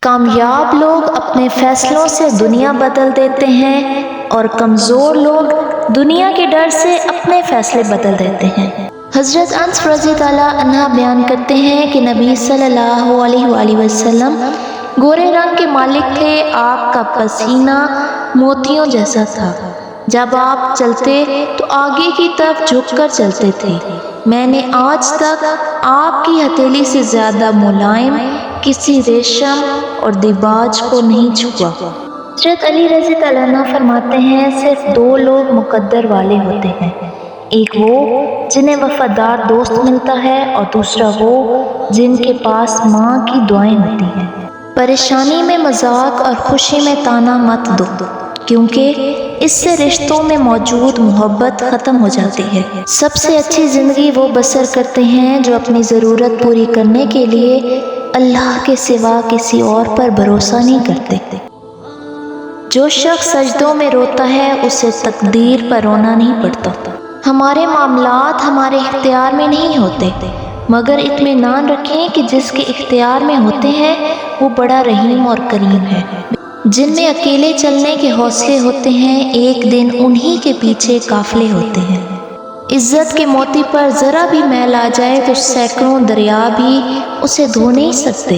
کامیاب لوگ اپنے فیصلوں سے دنیا بدل دیتے ہیں اور کمزور لوگ دنیا کے ڈر سے اپنے فیصلے بدل دیتے ہیں۔ حضرت انس رضی اللہ عنہ بیان کرتے ہیں کہ نبی صلی اللہ علیہ وآلہ وسلم گورے رنگ کے مالک تھے۔ آپ کا پسینہ موتیوں جیسا تھا۔ جب آپ چلتے تو آگے کی طرف جھک کر چلتے تھے۔ میں نے آج تک آپ کی ہتھیلی سے زیادہ ملائم کسی ریشم اور دیباج کو نہیں چھوا۔ حضرت علی رضی اللہ عنہ فرماتے ہیں صرف دو لوگ مقدر والے ہوتے ہیں، ایک وہ جنہیں وفادار دوست ملتا ہے اور دوسرا وہ جن کے پاس ماں کی دعائیں ہوتی ہیں۔ پریشانی میں مذاق اور خوشی میں طعنہ مت دو، کیونکہ اس سے رشتوں میں موجود محبت ختم ہو جاتی ہے۔ سب سے اچھی زندگی وہ بسر کرتے ہیں جو اپنی ضرورت پوری کرنے کے لیے اللہ کے سوا کسی اور پر بھروسہ نہیں کرتے۔ جو شخص سجدوں میں روتا ہے اسے تقدیر پر رونا نہیں پڑتا۔ ہمارے معاملات ہمارے اختیار میں نہیں ہوتے، مگر اطمینان رکھیں کہ جس کے اختیار میں ہوتے ہیں وہ بڑا رحیم اور کریم ہے۔ جن میں اکیلے چلنے کے حوصلے ہوتے ہیں ایک دن انہی کے پیچھے قافلے ہوتے ہیں۔ عزت کے موتی پر ذرا بھی میل آ جائے تو سینکڑوں دریا بھی اسے دھو نہیں سکتے۔